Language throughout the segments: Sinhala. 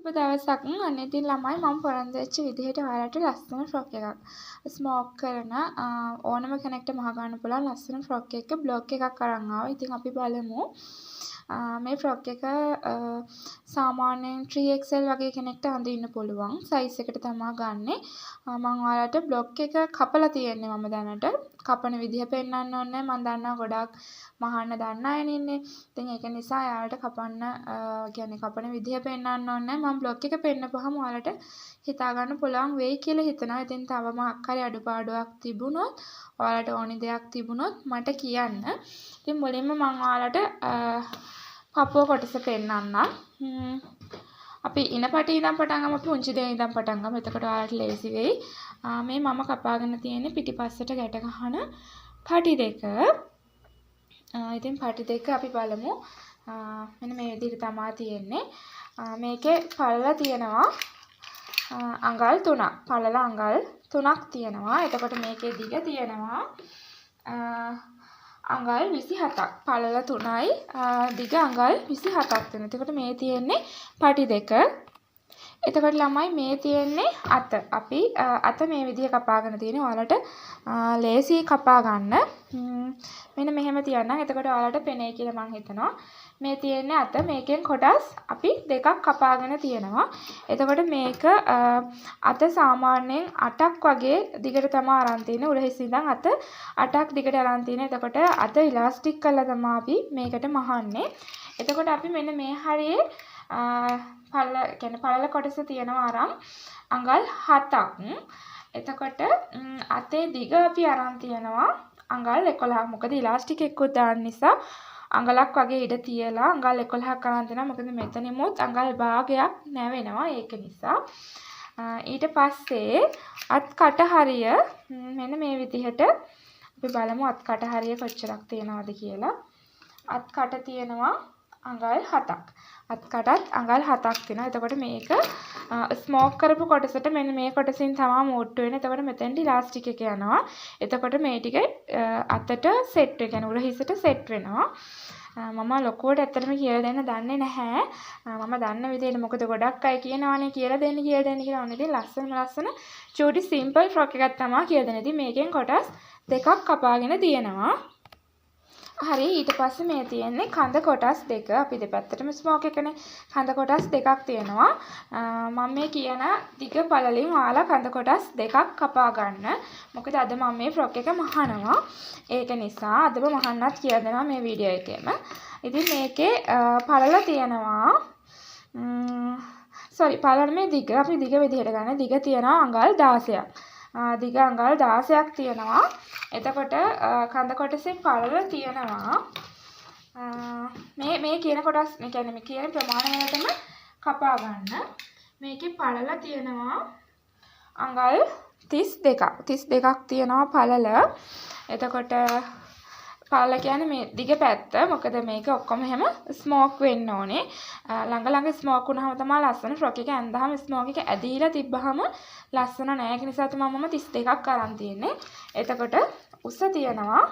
ඔබ දවසක් අනේ ඉතින් ළමයි මම පොරොන්දු වෙච්ච විදිහට ඔයාලට ලස්සන ෆ්‍රොක් එකක් ස්මෝක් කරන ඕනම කෙනෙක්ට මහ ගන්න පුළුවන් ලස්සන ෆ්‍රොක් එකක බ්ලොග් එකක් අරන් ආවා. ඉතින් අපි බලමු මේ ෆ්‍රොක් එක සාමාන්‍යයෙන් 3XL වගේ කෙනෙක්ට අඳින්න පුළුවන් සයිස් එකට තමයි ගන්නෙ. මම ඔයාලට බ්ලොග් එක කපලා තියෙන්නේ මම දැනට. කපන විදිහ පෙන්වන්න ඕනේ. මම දන්නවා ගොඩාක් මහන්න දන්න අයනේ ඉන්නේ. ඉතින් ඒක නිසා ඔයාලට කියන්නේ කපන විදිහ පෙන්වන්න ඕනේ. මම බ්ලොග් එක පෙන්නපුවාම ඔයාලට හිතා ගන්න පුළුවන් වෙයි කියලා හිතනවා. ඉතින් තව මොකක් හරි අඩුපාඩුවක් තිබුණොත් ඔයාලට ඕනි දෙයක් තිබුණොත් මට කියන්න. ඉතින් මුලින්ම මම ඔයාලට පපුව කොටස පෙන්නන්නම්. අපි ඉන පටි ඉඳන් පටන් ගමු. පුංචි දේ ඉඳන් පටන් ගමු. එතකොට ඔයාලට ලේසි වෙයි. මේ මම කපාගෙන තියෙන්නේ පිටිපස්සට ගැට ගන්න පටි දෙක. ඉතින් පටි දෙක අපි බලමු. මෙන්න මේ විදිහට තමයි තියෙන්නේ. මේකේ පළල තියෙනවා අඟල් 3ක්. පළල අඟල් 3ක් තියෙනවා. එතකොට මේකේ දිග තියෙනවා අඟල් 27ක්. පළල 3යි දිග අඟල් 27ක් තියෙනවා. එතකොට මේ තියෙන්නේ පටි දෙක. එතකොට ළමයි මේ තියෙන්නේ අත. අපි අත මේ විදිහ කපාගෙන තියෙනවා. ඔයාලට ලේසි කපා ගන්න. මෙන්න මෙහෙම තියන්නම්. එතකොට ඔයාලට පෙනේ කියලා මම හිතනවා. මේ තියෙන්නේ අත. මේකෙන් කොටස් අපි දෙකක් කපාගෙන තියෙනවා. එතකොට මේක අත සාමාන්‍යයෙන් 8ක් වගේ දිගට තමයි අරන් තියෙන්නේ. උරහිස් ඉඳන් අත 8ක් දිගට අරන් තියෙන්නේ. එතකොට අත ඉලාස්ටික් කරලා තමයි අපි මේකට මහන්නේ. එතකොට අපි මෙන්න මේ හරියේ පළල කොටස තියෙනවා අරන් අඟල් 7ක්. එතකොට අතේ දිග අපි අරන් තියෙනවා අඟල් 11ක්. මොකද ඉලාස්ටික් එක්කත් දාන්න නිසා අඟලක් වගේ ඉඩ තියලා අඟල් 11ක් අරන් තියෙනවා. මොකද මෙතනෙමුත් අඟල් භාගයක් නැවෙනවා. ඒක නිසා ඊට පස්සේ අත් කට හරිය මෙන්න මේ විදිහට අපි බලමු අත් කට හරිය කොච්චරක් තියෙනවද කියලා. අත් කට තියෙනවා අඟල් 7ක්. අත් කටත් අඟල් 7ක් තියෙනවා. එතකොට මේක ස්මෝක් කරපු කොටසට මෙන්න මේ කොටසින් තමයි මෝට්ටු වෙන්නේ. එතකොට මෙතෙන්ට ඉලාස්ටික් එක යනවා. එතකොට මේ ටික අතට සෙට් වෙන කියන්නේ උරහිසට සෙට් වෙනවා. මම ලොකුවට ඇත්තටම කියලා දෙන්න දන්නේ නැහැ. මම දන්න විදිහට මොකද ගොඩක් අය කියනවානේ කියලා දෙන්න කියලා. ඔන්න ඉතින් ලස්සන චූටි සිම්පල් ෆ්‍රොක් එකක් තමයි කියලා දෙන්නේ. ඉතින් මේකෙන් කොටස් දෙකක් කපාගෙන තියෙනවා. හරි ඊට පස්සේ මේ තියෙන්නේ කඳ කොටස් දෙක. අපි දෙපැත්තටම ස්මෝක් එකනේ. කඳ කොටස් දෙකක් තියෙනවා. මම මේ කියන දිග පළලින් ඔයාලා කඳ කොටස් දෙකක් කපා ගන්න. මොකද අද මම මේ ෆ්‍රොක් එක මහනවා. ඒක නිසා අදම මහන්නත් කියලා දෙනවා මේ වීඩියෝ එකේම. ඉතින් මේකේ පළල තියෙනවා පළල මේ දිග අපි දිග විදිහට ගන්න. දිග තියෙනවා අඟල් 16ක්. දිග අඟල් 16ක් තියෙනවා. එතකොට කඳ කොටසේ පළල තියෙනවා මේ කියන කොටස් මේ කියන්නේ මේ කියන ප්‍රමාණය වලටම කපා ගන්න. මේකේ පළල තියෙනවා අඟල් 32ක්. 32ක් තියෙනවා පළල. එතකොට පළල කියන්නේ මේ දිග පැත්ත. මොකද මේක ඔක්කොම එහෙම ස්මෝක් වෙන්න ඕනේ. ළඟ ස්මෝක් වුණාම තමයි ලස්සන ෆ්‍රොක් එක ඇඳහම ස්මෝක් එක ඇදීලා තිබ්බහම ලස්සන නෑ. ඒක නිසා තමයි මම 32ක් අරන් තියෙන්නේ. එතකොට උස තියෙනවා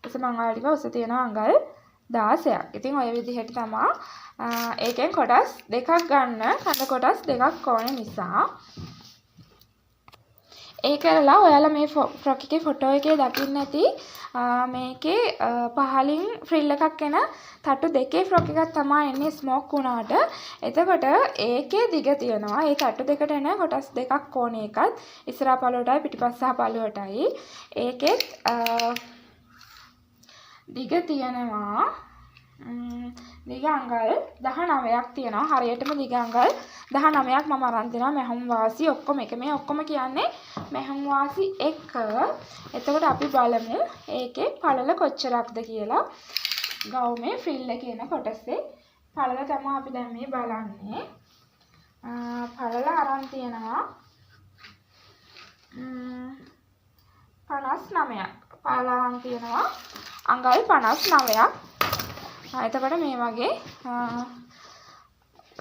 උස මම ඔයාලට උස තියෙනවා අඟල් 16ක්. ඉතින් ඔය විදිහට තමයි ඒකෙන් කොටස් දෙකක් ගන්න. කඳ කොටස් දෙකක් ඕනේ නිසා ඒ කරලා ඔයාලා මේ ෆ්‍රොක් එකේ ෆොටෝ එකේ දකින්න ඇති මේකේ පහලින් ෆ්‍රිල් එකක් එන තට්ටු දෙකේ ෆ්‍රොක් එකක් තමයි එන්නේ ස්මෝක් වුණාට. එතකොට ඒකේ දිග තියෙනවා. ඒ තට්ටු දෙකට එන කොටස් දෙකක් ඕනේ එකත්. ඉස්සරහා පළුවටයි පිටිපස්සහා පළුවටයි. ඒකෙත් දිග තියෙනවා දිග අඟල් 19ක් තියෙනවා. හරියටම දිග අඟල් 19ක් මම අරන් දෙනවා. මෙහුම් වාසි ඔක්කොම එක. මේ ඔක්කොම කියන්නේ මෙහුම් වාසි 1. එතකොට අපි බලමු ඒකේ පළල කොච්චරක්ද කියලා. ගවුමේ ෆ්‍රිල් එකේ එන කොටසේ පළල තමයි අපි දැන් මේ බලන්නේ. පළල අරන් තියෙනවා 59ක්. පළල අරන් තියෙනවා අඟල් 59ක්. එතකොට මේ වගේ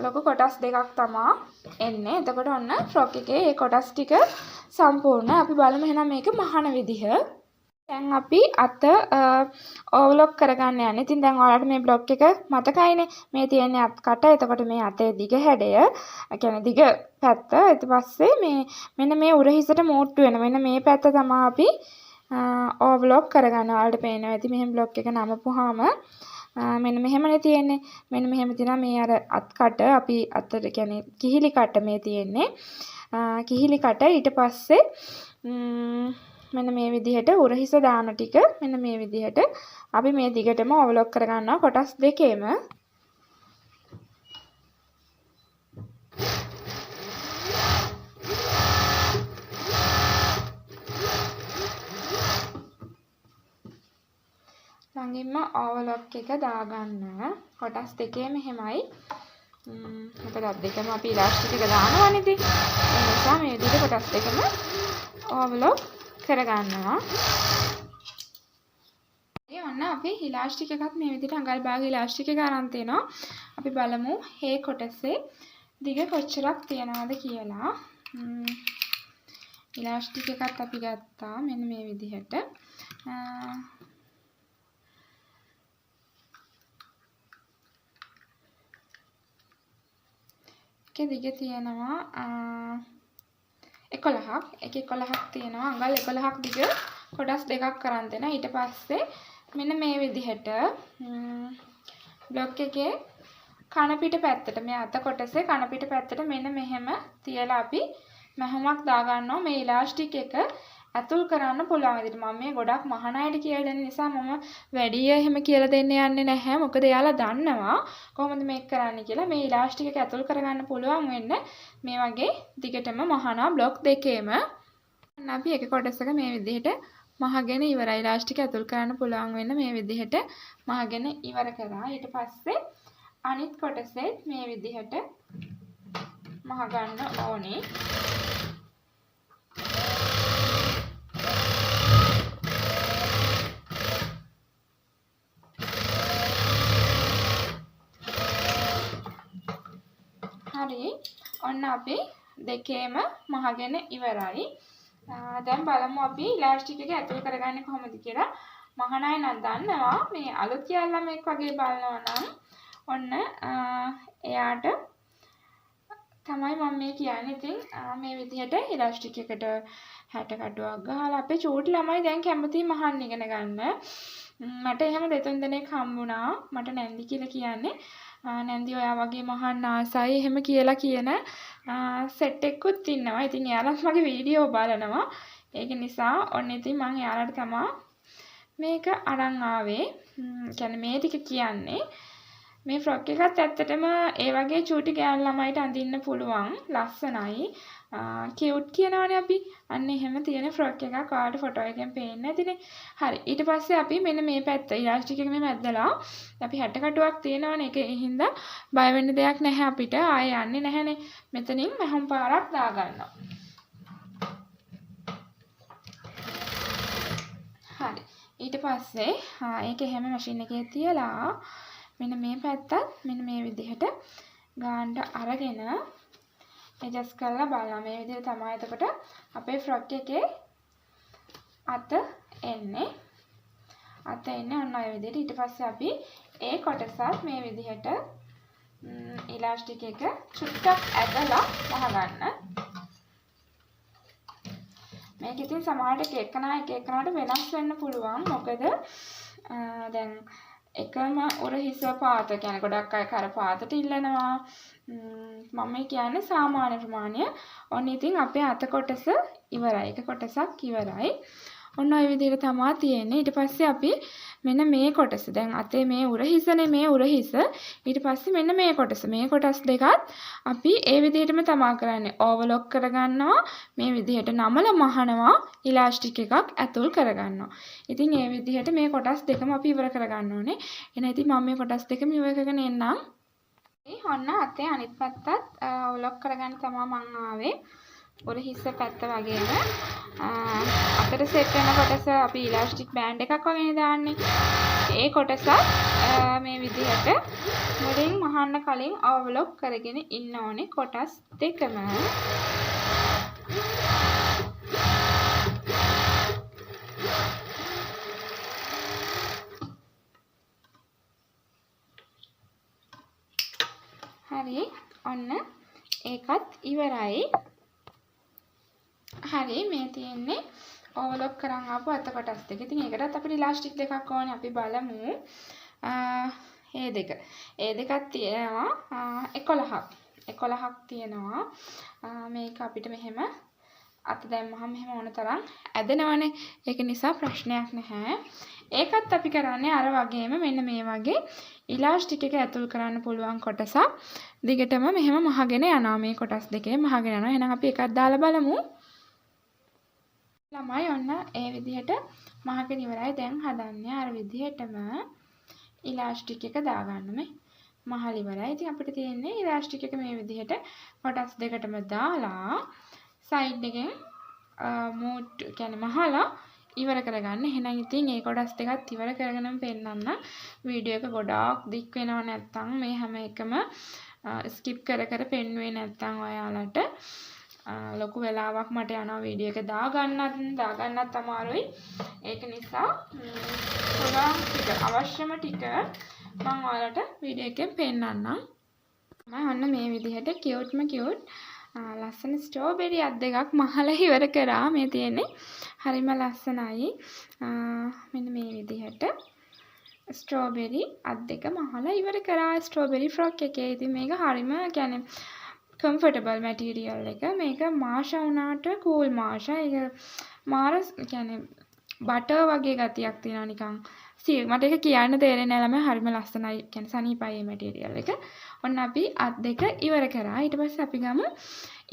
ලොකු කොටස් දෙකක් තමයි එන්නේ. එතකොට ඔන්න ෆ්‍රොක් එකේ මේ කොටස් ටික සම්පූර්ණ. අපි බලමු එහෙනම් මේක මහන විදිහ. දැන් අපි අත ඕවර්ලොක් කරගන්න යන්නේ. ඉතින් දැන් ඔයාලට මේ බ්ලොක් එක මතකයිනේ. මේ තියෙන්නේ අත් කට. එතකොට මේ අතේ දිග හැඩය, ඒ කියන්නේ දිග පැත්ත. ඊට පස්සේ මේ මෙන්න මේ උරහිසට මූට්ටු වෙන. මෙන්න මේ පැත්ත තමයි අපි ඕවර්ලොක් කරගන්න. ඔයාලට පේනවා ඇති මෙහෙම බ්ලොක් එක නමපුවාම මෙන්න මෙහෙමනේ තියෙන්නේ. මෙන්න මෙහෙම තියෙනවා මේ අර අත් කට අපි අතට කියන්නේ කිහිලි කට මේ තියෙන්නේ. කිහිලි කට ඊට පස්සේ මෙන්න මේ විදිහට උරහිස දාන ටික මෙන්න මේ විදිහට අපි මේ දිගටම ඕවර්ලොක් කරගන්නවා කොටස් දෙකේම. ළඟින්ම ඕවර්ලොක් එක දාගන්න කොටස් දෙකේම එහෙමයි. මොකද අත් දෙකම අපි ඉලාස්ටික් එක දානවනේ ඉතින්. ඒ නිසා මේ විදිහට කොටස් දෙකම ඕවර්ලොක් කරගන්නවා. ඔන්න අපි ඉලාස්ටික් එකත් මේ විදිහට අඟල් භාග ඉලාස්ටික් එක අරන් තිනවා. අපි බලමු මේ කොටසේ දිග කොච්චරක් තියනවද කියලා. ඉලාස්ටික් එකත් අපි ගත්තා මෙන්න මේ විදිහට. ඒකේ දිග තියෙනවා 11ක්. ඒකේ 11ක් තියෙනවා. අඟල් 11ක් දිග කොටස් දෙකක් කරන් දෙනවා. ඊට පස්සේ මෙන්න මේ විදිහට බ්ලොක් එකේ කන පිට පැත්තට මේ අත කොටසේ කන පිට පැත්තට මෙන්න මෙහෙම තියලා අපි මැහුමක් දා ගන්නවා. මේ ඉලාස්ටික් එක ඇතුල් කරන්න පුළුවන් විදිහට. මම මේ ගොඩක් මහානායට කියලා දෙන නිසා මම වැඩි එහෙම කියලා දෙන්න යන්නේ නැහැ. මොකද එයාලා දන්නවා කොහොමද මේක කරන්න කියලා. මේ ඉලාස්ටික් එක ඇතුල් කරගන්න පුළුවන් වෙන්න මේ වගේ දිගටම මහානා බ්ලොක් දෙකේම අපි එක කොටසක මේ විදිහට මහගෙන ඉවරයි. ඉලාස්ටික් ඇතුල් කරන්න පුළුවන් වෙන්න මේ විදිහට මහගෙන ඉවර කරා. ඊට පස්සේ අනිත් කොටසේ මේ විදිහට මහ ගන්න ඕනේ. හරි. ඔන්න අපි දෙකේම මහගෙන ඉවරයි. දැන් බලමු අපි ඉලාස්ටික් එක ඇතුල් කරගන්නේ කොහොමද කියලා. මහානාය නම් දන්නවා මේ අලුත් යාළුවා වගේ බලනවා නම් ඔන්න එයාට තමයි මම මේ කියන්නේ. ඉතින් මේ විදිහට ඉලාස්ටික් එකට හැට කටුවක් ගහලා අපේ චූටි ළමයි දැන් කැමති මහන්න ඉගෙන ගන්න. මට එහෙම දෙතුන් දෙනෙක් හම්බුණා. මට නැන්දි කියලා කියන්නේ. නැන්දි ඔයා වගේ මහන්න ආසයි එහෙම කියලා කියන සෙට් එකකුත් ඉන්නවා. ඉතින් එයාලත් මගේ වීඩියෝ බලනවා. ඒක නිසා ඔන්න ඉතින් මම එයාලට තමයි මේක අරන් ආවේ. කියන්නේ මේ ටික කියන්නේ මේ ෆ්‍රොක් එකත් ඇත්තටම ඒ වගේ චූටි ගෑනු ළමයිට අඳින්න පුළුවන්. ලස්සනයි. කියුට් කියනවනේ අපි. අන්න එහෙම තියෙන ෆ්‍රොක් එකක් ඔයාලට ෆොටෝ එකෙන් පේන්න ඇතිනේ. හරි. ඊට පස්සේ අපි මෙන්න මේ පැත්ත ඉලාස්ටික් එක මේ මැද්දලා අපි 60 කටුවක් තියෙනවනේ. ඒක හින්දා බය වෙන්න දෙයක් නැහැ අපිට. ආයෙ යන්නේ නැහැනේ. මෙතනින් මහම් පාරක් දාගන්නවා. හරි. ඊට පස්සේ ඒක හැම මැෂින් එකේ තියලා මෙන්න මේ පැත්තත් මෙන්න මේ විදිහට ගාන්න අරගෙන ඇඩ්ජස්ට් කරලා බලන්න. මේ විදිහට තමයි එතකොට අපේ ෆ්‍රොක් එකේ අත එන්නේ. අත එන්නේ ඔන්න ඔය විදිහට. ඊට පස්සේ අපි ඒ කොටසත් මේ විදිහට ඉලාස්ටික් එක චුට්ටක් ඇදලා වහගන්න. මේක ඉතින් සමහරට එක එකනාට වෙනස් වෙන්න පුළුවන්. මොකද දැන් එකම උරහිස පාත කියන්නේ ගොඩක් අය කර පාතට ඉල්ලනවා. මම කියන්නේ සාමාන්‍ය ප්‍රමාණය. ඔන්න ඉතින් අපේ අත කොටස ඉවරයි. එක කොටසක් ඉවරයි. ඔන්න ඔය විදිහට තමයි තියෙන්නේ. ඊට පස්සේ අපි මෙන්න මේ කොටස දැන් අතේ මේ උරහිසනේ මේ උරහිස. ඊට පස්සේ මෙන්න මේ කොටස. මේ කොටස් දෙකත් අපි ඒ විදිහටම තමයි කරන්නේ. ඕවර්ලොක් කරගන්නවා. මේ විදිහට නමල මහනවා ඉලාස්ටික් එකක් ඇතුල් කරගන්නවා. ඉතින් ඒ විදිහට මේ කොටස් දෙකම අපි ඉවර කරගන්න ඕනේ. එහෙනම් ඉතින් මම මේ කොටස් දෙකම ඉවර කරගෙන එන්නම්. ඔන්න අතේ අනිත් පැත්තත් ඕවර්ලොක් කරගන්න තමයි මම ආවේ. උරහිස පැත්ත වගේම අතට සෙට් වෙන කොටස අපි ඉලාස්ටික් බෑන්ඩ් එකක් වගේ දාන්නේ. ඒ කොටසත් මේ විදිහට මුලින් මහන්න කලින් ඕවර්ලොක් කරගෙන ඉන්න ඕනේ කොටස් දෙකම. ඔන්න ඒකත් ඉවරයි. හරි මේ තියෙන්නේ ඕවර්ලොක් කරන් ආපු අත කොටස් දෙක. ඉතින් ඒකටත් අපිට ඉලාස්ටික් දෙකක් ඕනේ. අපි බලමු. ඒ දෙකක් තියෙනවා 11ක්. 11ක් තියෙනවා. මේක අපිට මෙහෙම අත දැම්මහම මෙහෙම ඕන තරම් ඇදෙනවනේ. ඒක නිසා ප්‍රශ්නයක් නැහැ. ඒකත් අපි කරන්නේ අර වගේම මෙන්න මේ වගේ ඉලාස්ටික් එක ඇතුල් කරන්න පුළුවන් කොටසක් දිගටම මෙහෙම මහගෙන යනවා. මේ කොටස් දෙකේ මහගෙන යනවා. එහෙනම් අපි එකක් දාලා බලමු. ළමයි ඔන්න ඒ විදිහට මහගෙන ඉවරයි. දැන් හදන්නේ අර විදිහටම ඉලාස්ටික් එක දාගන්න මේ මහල් ඉවරයි. ඉතින් අපිට තියෙන්නේ ඉලාස්ටික් එක මේ විදිහට කොටස් දෙකටම දාලා සයිඩ් එකෙන් මූට් කියන්නේ මහලා ඉවර කරගන්න. එහෙනම් ඉතින් මේ කොටස් දෙකත් ඉවර කරගෙනම පෙන්නන්න. වීඩියෝ එක ගොඩාක් දික් වෙනව නැත්තම් මේ හැම එකම ස්කිප් කර කර පෙන්නුවේ නැත්තම් ඔයාලට ලොකු වෙලාවක් මට යනවා වීඩියෝ එක දාගන්නත් අමාරුයි. ඒක නිසා ගොඩාක් ටික අවශ්‍යම ටික මම ඔයාලට වීඩියෝ එකෙන් පෙන්නන්නම්. මම ඔන්න මේ විදිහට කියුට්ම කියුට් ලස්සන ස්ට්‍රෝබෙරි අත් දෙකක් මහලා ඉවර කරා. මේ තියෙන්නේ හරිම ලස්සනයි. මෙන්න මේ විදිහට ස්ට්‍රෝබෙරි අත් දෙක මහලා ඉවර කරා ස්ට්‍රෝබෙරි ෆ්‍රොක් එකේ. ඉතින් මේක හරිම කියන්නේ කම්ෆර්ටබල් මැටීරියල් එක. මේක මාෂා වුණාට කූල් මාෂා. ඒක මාර කියන්නේ බටර් වගේ ගතියක් තියෙනවා නිකන්. මට ඒක කියන්න තේරෙන්නේ නැහැ ළමයි. හරිම ලස්සනයි. කියන්නේ සනීපයි මේ මැටීරියල් එක. ඔන්න අපි අත් දෙක ඉවර කරා. ඊට පස්සේ අපි ගමු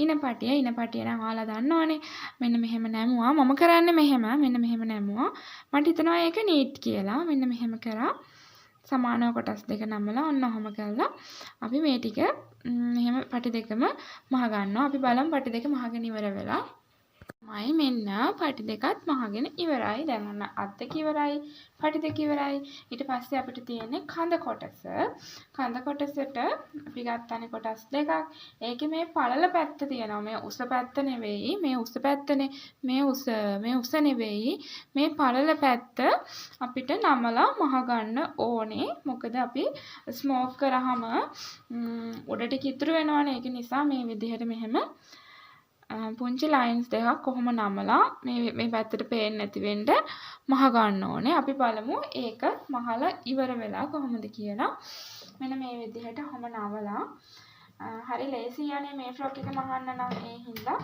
ඉන පටිය නම් ඔයාලා දන්නවනේ. මෙන්න මෙහෙම නැමුවා. මම කරන්නේ මෙහෙම. මෙන්න මෙහෙම නැමුවා. මට හිතෙනවා ඒක නීට් කියලා. මෙන්න මෙහෙම කරා. සමානව කොටස් දෙක නමලා ඔන්න ඔහොම කරලා අපි මේ ටික මෙහෙම පටි දෙකම මහ ගන්නවා. අපි බලමු පටි දෙක මහගෙන ඉවර වෙලා. මයි මෙන්න පටි දෙකත් මහගෙන ඉවරයි. දැන් ඔන්න අත් දෙක ඉවරයි. පටි දෙක ඉවරයි. ඊට පස්සේ අපිට තියෙන්නේ කඳ කොටස. කඳ කොටසට අපි ගත්තනේ කොටස් දෙකක්. ඒකේ මේ පළල පැත්ත තියෙනවා. මේ උස පැත්ත නෙවෙයි. මේ උස පැත්තනේ. මේ උස නෙවෙයි. මේ පළල පැත්ත අපිට නමලා මහ ගන්න ඕනේ. මොකද අපි ස්මෝක් කරාම උඩට කිතුරු වෙනවනේ. ඒක නිසා මේ විදිහට මෙහෙම පුංචි ලයින්ස් දෙකක් කොහොම නමලා මේ පැත්තට පේන්නේ නැති වෙන්න මහ ගන්න ඕනේ. අපි බලමු ඒක මහලා ඉවර වෙලා කොහොමද කියලා. මෙන්න මේ විදිහට කොහොම නමලා හරි ලේසි යන්නේ මේ ෆ්‍රොක් එක මහන්න නම් ඒ හින්දා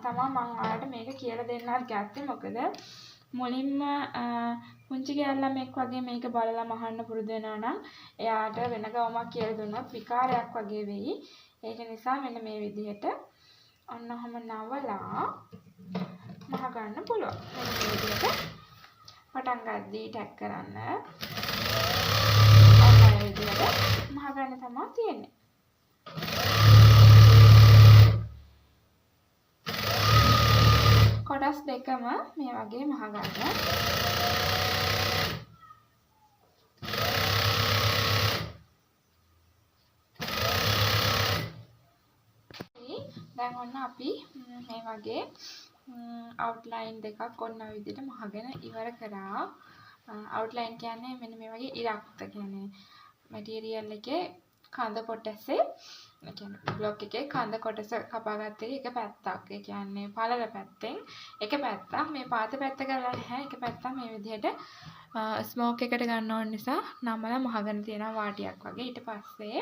තමයි මම ඔයාලට මේක කියලා දෙන්නත් ගත්තේ. මොකද මුලින්ම පුංචි ගෑල්ලමෙක් වගේ මේක බලලා මහන්න පුරුදු වෙනවා නම් එයාට වෙන ගවමක් කියලා දුන්නොත් විකාරයක් වගේ වෙයි. ඒක නිසා මෙන්න මේ විදිහට ඔන්න ඔහම නවලා මහ ගන්න පුළුවන්. මෙන්න මේ විදිහට පටන් ගද්දී ටැග් කරන්න. ඔන්න ඔය විදිහට මහ ගන්න තමයි තියෙන්නේ. කොටස් දෙකම මේ වගේ මහ ගන්න. දැන් ඔන්න අපි මේ වගේ අවුට්ලයින් දෙකක් ඔන්න ඔය විදිහට මහගෙන ඉවර කරා. අවුට්ලයින් කියන්නේ මෙන්න මේ වගේ ඉරක්ත කියන්නේ මැටීරියල් එකේ කඳ කොටසේ කියන්නේ බ්ලොක් එකේ කඳ කොටස කපාගත්ත එක පැත්තක්. ඒ කියන්නේ පළල පැත්තෙන් එක පැත්තක්. මේ පාත පැත්ත කරලා නැහැ. එක පැත්තක් මේ විදිහට ස්මෝක් එකට ගන්න ඕන නිසා නමලා මහගෙන තියෙනවා වාටියක් වගේ. ඊට පස්සේ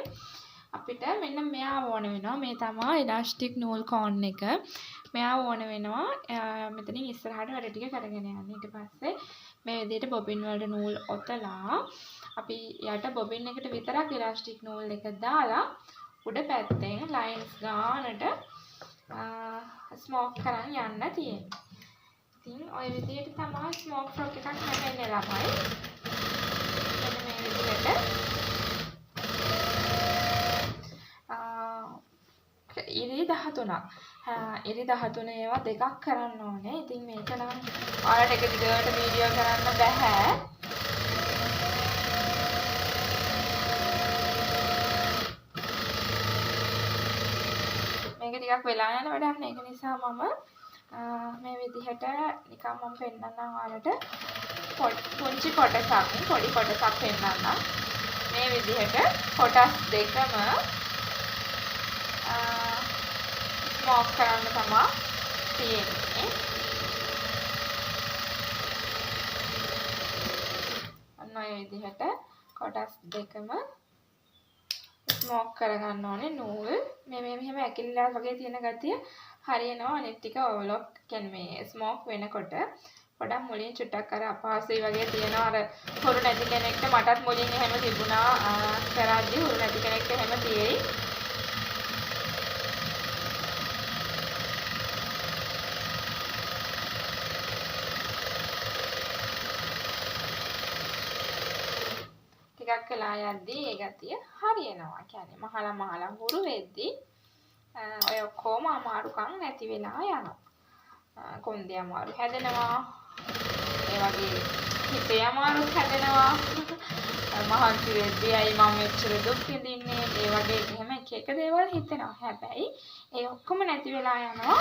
අපිට මෙන්න මෙයා ඕන වෙනවා. මේ තමයි ඉලාස්ටික් නූල් කෝන් එක. මෙයා ඕන වෙනවා. මෙතනින් ඉස්සරහට වැඩ ටික කරගෙන යන්න. ඊට පස්සේ මේ විදිහට බොබින් වලට නූල් ඔතලා අපි යට බොබින් එකට විතරක් ඉලාස්ටික් නූල් එක දාලා උඩ පැත්තෙන් ලයින්ස් ගානට ස්මෝක් කරන් යන්න තියෙනවා. ඉතින් ওই විදිහට තමයි ස්මෝක් ෆ්‍රොක් එකක් හැදෙන්නේ ළමයි. මෙන්න මේ විදිහට ඉරි 13ක්. ඉරි 13 ඒවා දෙකක් කරන්න ඕනේ. ඉතින් මේක නම් ඔයාලට එක දිගට වීඩියෝ කරන්න බෑ. මේක ටිකක් වෙලා යන වැඩක් නේ. ඒක නිසා මම මේ විදිහට නිකන් මම පෙන්නන්නම් ඔයාලට පොඩි කොටසක් පෙන්නන්නම්. මේ විදිහට කොටස් දෙකම ස්මෝක් කරන්න තමයි තියෙන්නේ. අන්න ඔය විදිහට කොටස් දෙකම ස්මෝක් කරගන්න ඕනේ. නූල් මේ මෙහෙම ඇකිලිලා වගේ තියෙන ගතිය හරියනවා. අනිත් ටික ඕවර්ලොක් කියන්නේ මේ ස්මෝක් වෙනකොට පොඩක් මුලින් චුට්ටක් අර අපහසුයි වගේ තියෙනවා. අර හුරු නැති කෙනෙක්ට මටත් මුලින් එහෙම තිබුණා. කරද්දී හුරු නැති කෙනෙක්ට එහෙම තියෙයි. ටිකක් වෙලා යද්දී ඒ ගතිය හරියනවා. කියන්නේ මහලා හුරු වෙද්දී ඔය ඔක්කොම අමාරුකම් නැති වෙලා යනවා. කොන්දේ අමාරු හැදෙනවා. ඒ වගේ හිතේ අමාරුත් හැදෙනවා. මහන්සි වෙද්දී අයි මම මෙච්චර දුක් විඳින්නේ. ඒ වගේ එහෙම එක දේවල් හිතෙනවා. හැබැයි ඒ ඔක්කොම නැති වෙලා යනවා.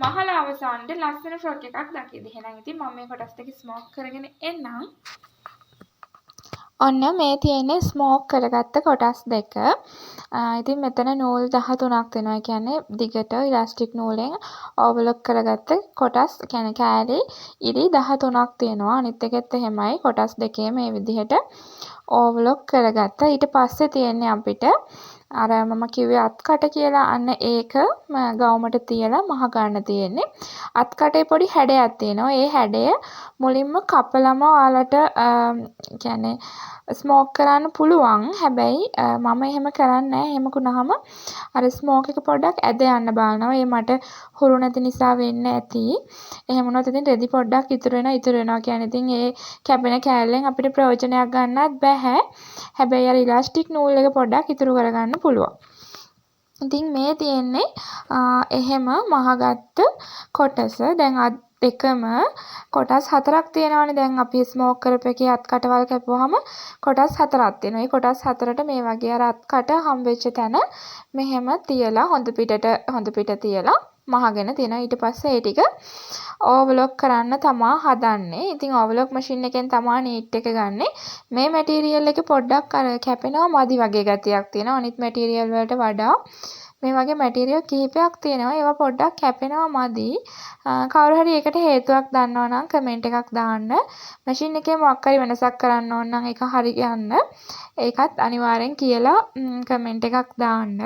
මහලා අවසානයේ ලස්සන ෆ්‍රොක් එකක් දකිද්දි. එහෙනම් ඉතින් මම මේ කොටස් දෙක ස්මෝක් කරගෙන එන්නම්. ඔන්න මේ තියෙන්නේ ස්මෝක් කරගත්ත කොටස් දෙක. ඉතින් මෙතන නූල් 13ක් තියෙනවා. ඒ කියන්නේ දිගට ඉලාස්ටික් නූලෙන් ඕවර්ලොක් කරගත්ත කොටස් කියන්නේ කෑලි ඉරි 13ක් තියෙනවා. අනිත් එකෙත් එහෙමයි කොටස් දෙකේ මේ විදිහට ඕවර්ලොක් කරගත්තා. ඊට පස්සේ තියෙන්නේ අපිට අර මම කිව්වේ අත්කට කියලා අන්න ඒක ගවුමට තියලා මහ ගන්න තියෙන්නේ. අත්කටේ පොඩි හැඩයක් තියෙනවා. ඒ හැඩය මුලින්ම කපලම ඔයාලට කියන්නේ ස්මෝක් කරන්න පුළුවන්. හැබැයි මම එහෙම කරන්නේ නැහැ. එහෙම වුණාම අර ස්මෝක් එක පොඩ්ඩක් ඇද යන්න බලනවා. ඒ මට හුරු නැති නිසා වෙන්න ඇති. එහෙම වුණොත් ඉතින් රෙදි පොඩ්ඩක් ඉතුරු වෙනවා. කියන්නේ ඉතින් ඒ කැපෙන කෑල්ලෙන් අපිට ප්‍රයෝජනයක් ගන්නත් බෑ. හැබැයි අර ඉලාස්ටික් නූල් එක පොඩ්ඩක් ඉතුරු කරගන්න පුළුවන්. ඉතින් මේ තියෙන්නේ එහෙම මහගත්ත කොටස. දැන් දෙකම කොටස් 4ක් තියෙනවානේ. දැන් අපි ස්මෝක් කරපේකේ අත් කටවල් කැපුවාම කොටස් 4ක් තියෙනවා. මේ කොටස් 4ට මේ වගේ අර අත් කට හම්බෙච්ච තැන මෙහෙම තියලා හොඳ පිට තියලා මහගෙන තියෙනවා. ඊට පස්සේ ඒ ටික ඕවර්ලොක් කරන්න තමා හදන්නේ. ඉතින් ඕවර්ලොක් මැෂින් එකෙන් තමා නීට් එක ගන්නෙ. මේ මැටීරියල් එක පොඩ්ඩක් අර කැපෙනවා මදි වගේ ගතියක් තියෙනවා. අනිත් මැටීරියල් වලට වඩා මේ වගේ මැටීරියල් කිහිපයක් තියෙනවා. ඒවා පොඩ්ඩක් කැපෙනවා මදි. කවුරු හරි ඒකට හේතුවක් දන්නවා නම් කමෙන්ට් එකක් දාන්න. මැෂින් එකේ මොකක් හරි වෙනසක් කරන්න ඕන නම් ඒක හරි යන්න. ඒකත් අනිවාර්යෙන් කියලා කමෙන්ට් එකක් දාන්න.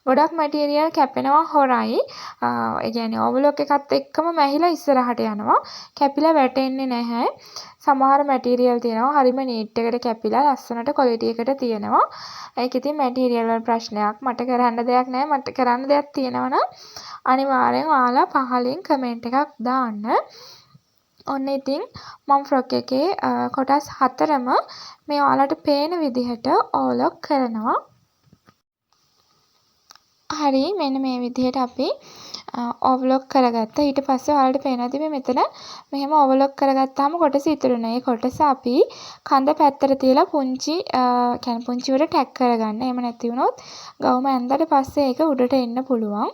ගොඩක් මැටීරියල් කැපෙනවා හොරයි. ඒ කියන්නේ ඕවර්ලොක් එකත් එක්කම මැහිලා ඉස්සරහට යනවා. කැපිලා වැටෙන්නේ නැහැ. සමහර මැටීරියල් තියෙනවා හරිම නීට් එකට කැපිලා ලස්සනට ක්වොලිටි එකට තියෙනවා. ඒක ඉතින් මැටීරියල් වල ප්‍රශ්නයක්. මට කරන්න දෙයක් නැහැ. මට කරන්න දෙයක් තියෙනවා නම් අනිවාර්යෙන් ඔයාලා පහලින් කමෙන්ට් එකක් දාන්න. ඔන්න ඉතින් මම ෆ්‍රොක් එකේ කොටස් 4ම මේ ඔයාලට පේන විදිහට ඕවර්ලොක් කරනවා. හරි මෙන්න මේ විදිහට අපි ඕවර්ලොක් කරගත්තා. ඊට පස්සේ ඔයාලට පේනවාද මේ මෙතන මෙහෙම ඕවර්ලොක් කරගත්තාම කොටස ඉතුරු වෙනවා. ඒ කොටස අපි කඳ පැත්තට තියලා පුංචි වල ටැග් කරගන්න. එහෙම නැති වුණොත් ගවුම ඇඳලා පස්සේ ඒක උඩට එන්න පුළුවන්.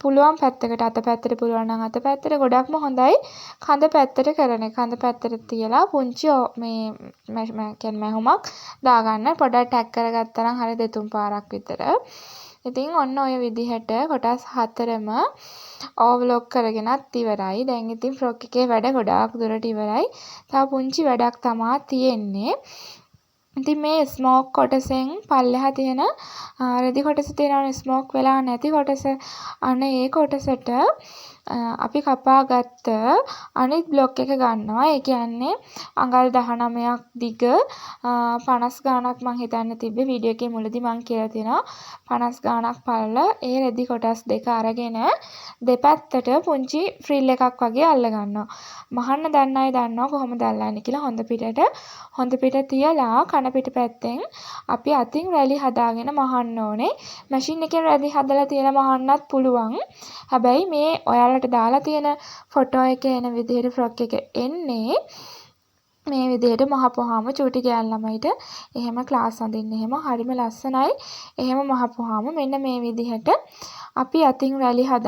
පුළුවන් පැත්තකට අත පැත්තට පුළුවන් නම් අත පැත්තට ගොඩක්ම හොඳයි කඳ පැත්තට කරන එක. කඳ පැත්තට තියලා පුංචි මේ කියන්නේ මැහුමක් දාගන්න. පොඩක් ටැග් කරගත්තා නම් හරිය 2-3 පාරක් විතර. ඉතින් ඔන්න ඔය විදිහට කොටස් 4ම ඕවර්ලොක් කරගෙනත් ඉවරයි. දැන් ඉතින් ෆ්‍රොක් එකේ වැඩ ගොඩාක් දුරට ඉවරයි. තව පුංචි වැඩක් තමා තියෙන්නේ. ඉතින් මේ ස්මෝක් කොටසෙන් පල්ලෙහා තියෙන රෙදි කොටස තියෙනවනේ ස්මෝක් වෙලා නැති කොටස. අන්න ඒ කොටසට අපි කපාගත්ත අනිත් බ්ලොක් එක ගන්නවා. ඒ කියන්නේ අඟල් 19ක් දිග 50 ගාණක් මං හිතන්නේ තිබ්බේ වීඩියෝ එකේ මුලදී මං කියලා තියෙනවා 50 ගාණක් පළල ඒ රෙදි කොටස් දෙක අරගෙන දෙපැත්තට පුංචි ෆ්‍රිල් එකක් වගේ අල්ල ගන්නවා. මහන්න දන්න අය දන්නවා කොහොමද අල්ලන්නේ කියලා. හොඳ පිට තියලා කන පිට පැත්තෙන් අපි අතින් රැලි හදාගෙන මහන්න ඕනේ. මැෂින් එකෙන් රැලි හදලා තියලා මහන්නත් පුළුවන්. හැබැයි මේ ඔයාලට දාලා තියෙන ෆොටෝ එකේ එන විදිහට ෆ්‍රොක් එක එන්නේ මේ විදිහට මහපුවාම චූටි ගෑල් ළමයිට එහෙම ක්ලාස් අඳින්න එහෙම හරිම ලස්සනයි. එහෙම මහපුවාම මෙන්න මේ විදිහට අපි අතින් රැලි හද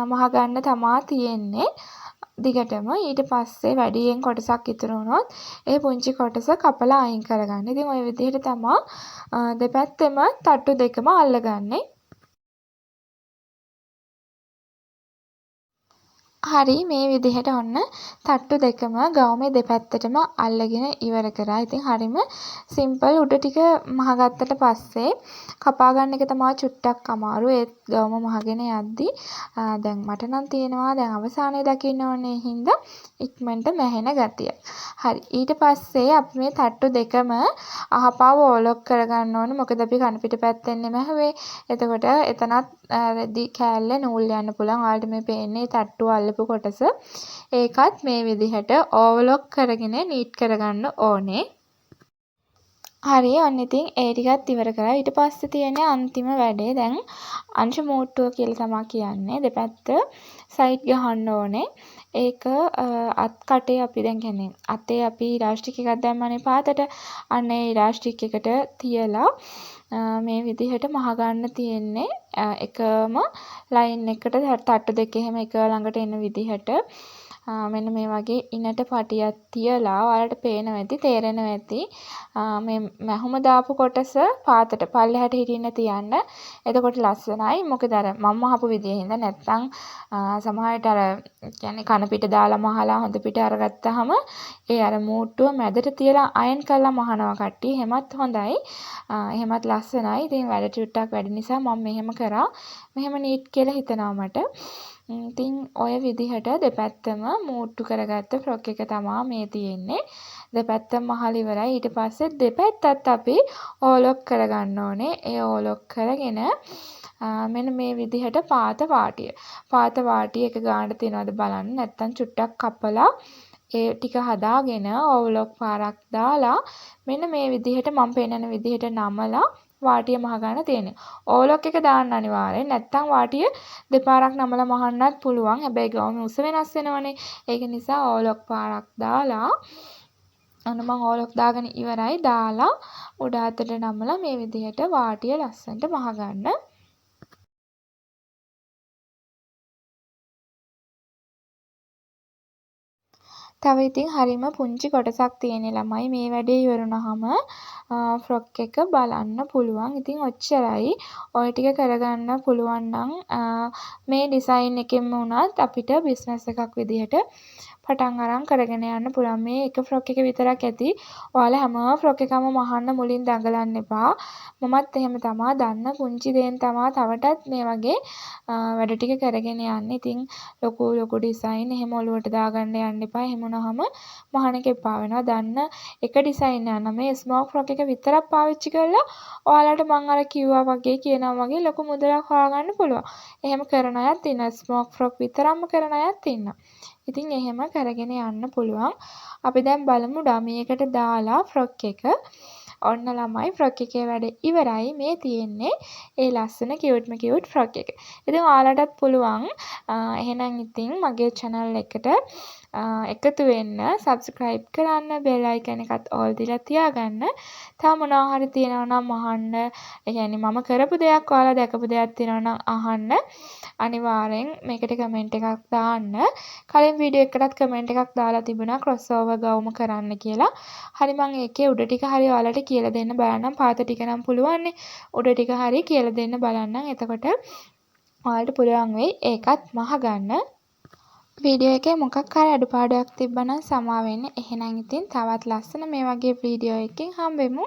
මහ ගන්න තමා තියෙන්නේ. දිගටම ඊට පස්සේ වැඩියෙන් කොටසක් ඉතුරු වුණොත් ඒ පුංචි කොටස කපලා අයින් කරගන්න. ඉතින් ওই විදිහට තමා දෙපැත්තෙම තට්ටු දෙකම අල්ලගන්නේ. හරි මේ විදිහට ඔන්න තට්ටු දෙකම ගවුමේ දෙපැත්තටම අල්ලගෙන ඉවර කරා. ඉතින් හරිම සිම්පල්. උඩ ටික මහගත්තට පස්සේ කපා ගන්න එක තමයි චුට්ටක් අමාරු. ඒත් ගවුම මහගෙන යද්දි දැන් මට නම් තියෙනවා දැන් අවසානයේ දකින්න ඕනේ හින්දා ඉක්මනට මැහෙන ගතිය. හරි. ඊට පස්සේ අපි මේ තට්ටු දෙකම අහපාව ඕලොක් කරගන්න ඕනේ. මොකද අපි කන පිට පැත්තෙන්නේ මැහුවේ. එතකොට එතනත් රෙදි කෑල්ල නූල් යන්න පුළුවන්. ඔයාලට මේ පේන්නේ තට්ටුව අල්ලපු කොටස. ඒකත් මේ විදිහට ඕවලොක් කරගෙන නීට් කරගන්න ඕනේ. හරි ඔන්න ඉතින් ඒ ටිකත් ඉවර කරා. ඊට පස්සේ තියෙන්නේ අන්තිම වැඩේ. දැන් අංශ මූට්ටුව කියලා තමයි කියන්නේ. දෙපැත්ත සයිඩ් ගහන්න ඕනේ. ඒක අත් කටේ අපි දැන් කියන්නේ අතේ අපි ඉලාස්ටික් එකක් දැම්මනේ පාතට. අන්න ඒ ඉලාස්ටික් එකට තියලා මේ විදිහට මහ ගන්න තියෙන්නේ. එකම ලයින් එකට තට්ටු දෙක එහෙම එක ළඟට එන විදිහට මෙන්න මේ වගේ ඉනට පටියක් තියලා ඔයාලට පේනවා ඇති තේරෙනවා ඇති මේ මැහුම දාපු කොටස පාතට පල්ලෙහාට හිටින්න තියන්න. එතකොට ලස්සනයි. මොකද අර මම මහපු විදිය හින්දා නැත්තම් සමහරවිට අර කියන්නේ කන පිට දාලා මහලා හොඳ පිට අරගත්තාම ඒ අර මූට්ටුව මැදට තියලා අයන් කරලා මහනවා කට්ටිය. එහෙමත් හොඳයි. එහෙමත් ලස්සනයි. ඉතින් වැඩ ටිකක් වැඩි නිසා මම මෙහෙම කරා. මෙහෙම නීට් කියලා හිතනවා මට. ඉතින් ඔය විදිහට දෙපැත්තම මූට්ටු කරගත්ත ෆ්‍රොක් එක තමයි මේ තියෙන්නේ. දෙපැත්තම මහල ඉවරයි. ඊට පස්සේ දෙපැත්තත් අපි ඕලොක් කරගන්න ඕනේ. ඒ ඕලොක් කරගෙන මෙන්න මේ විදිහට පාත වාටිය එක ගානට තියනවද බලන්න. නැත්තම් චුට්ටක් කපලා ඒ ටික හදාගෙන ඕලොක් පාරක් දාලා මෙන්න මේ විදිහට මම පෙන්නන විදිහට නමලා වාටිය මහ ගන්න තියෙන්නේ. ඕලොක් එක දාන්න අනිවාර්යෙන්. නැත්තම් වාටිය දෙපාරක් නමලා මහන්නත් පුළුවන්. හැබැයි ගවුම උස වෙනස් වෙනවනේ. ඒක නිසා ඕලොක් පාරක් දාලා අන්න මම ඕලොක් දාගෙන ඉවරයි. දාලා උඩ අතට නමලා මේ විදිහට වාටිය ලස්සනට මහ ගන්න. තව ඉතින් හරිම පුංචි කොටසක් තියෙන ළමයි මේ වැඩේ ඉවරුනහම ෆ්‍රොක් එක බලන්න පුළුවන්. ඉතින් ඔච්චරයි. ඔය ටික කරගන්න පුළුවන් නම් මේ ඩිසයින් එකෙන්ම වුණත් අපිට බිස්නස් එකක් විදිහට පටන් අරන් කරගෙන යන්න පුළුවන්. මේ එක ෆ්‍රොක් එක විතරක් ඇති. ඔයාලා හැම ෆ්‍රොක් එකම මහන්න මුලින් දඟලන්න එපා. මමත් එහෙම තමා දන්න පුංචි දේන් තමා තවටත් මේ වගේ වැඩ ටික කරගෙන යන්නේ. ඉතින් ලොකු ඩිසයින් එහෙම ඔලුවට දාගන්න යන්න එපා. එහෙම වුණාම මහන එක එපා වෙනවා. දන්න එක ඩිසයින් යන මේ ස්මෝක් ෆ්‍රොක් එක විතරක් පාවිච්චි කරලා ඔයාලට මම අර කිව්වා වගේ කියනවා වගේ ලොකු මුදලක් හොයාගන්න පුළුවන්. එහෙම කරන අයත් ඉන්නවා. ස්මෝක් ෆ්‍රොක් විතරක්ම කරන අයත් ඉන්නවා. ඉතින් එහෙම කරගෙන යන්න පුළුවන්. අපි දැන් බලමු ඩමියකට දාලා ෆ්‍රොක් එක. ඔන්න ළමයි ෆ්‍රොක් එකේ වැඩ ඉවරයි. මේ තියෙන්නේ ඒ ලස්සන කියුට් ෆ්‍රොක් එක. ඉතින් ඔයාලටත් පුළුවන් එහෙනම් ඉතින් මගේ channel එකට එකතු වෙන්න, subscribe කරන්න, bell icon එකත් all දීලා තියාගන්න. තව මොනවා හරි තියෙනවා නම් අහන්න. ඒ කියන්නේ මම කරපු දෙයක් ඔයාලා දැකපු දෙයක් තියෙනවා නම් අහන්න. අනිවාර්යෙන් මේකට කමෙන්ට් එකක් දාන්න. කලින් වීඩියෝ එකකටත් කමෙන්ට් එකක් දාලා තිබුණා crossover ගවුම කරන්න කියලා. හරි මම ඒකේ උඩ ටික හරි ඔයාලට කියලා දෙන්න බලන්නම්. පාත ටික නම් පුළුවන් උඩ ටික හරි කියලා දෙන්න බලන්නම්. එතකොට ඔයාලට පුළුවන් වෙයි ඒකත් මහ ගන්න. වීඩියෝ එකේ මොකක් හරි අඩුපාඩුවක් තිබ්බනම් සමාව වෙන්න. එහෙනම් ඉතින් තවත් ලස්සන මේ වගේ වීඩියෝ එකකින් හම්බෙමු.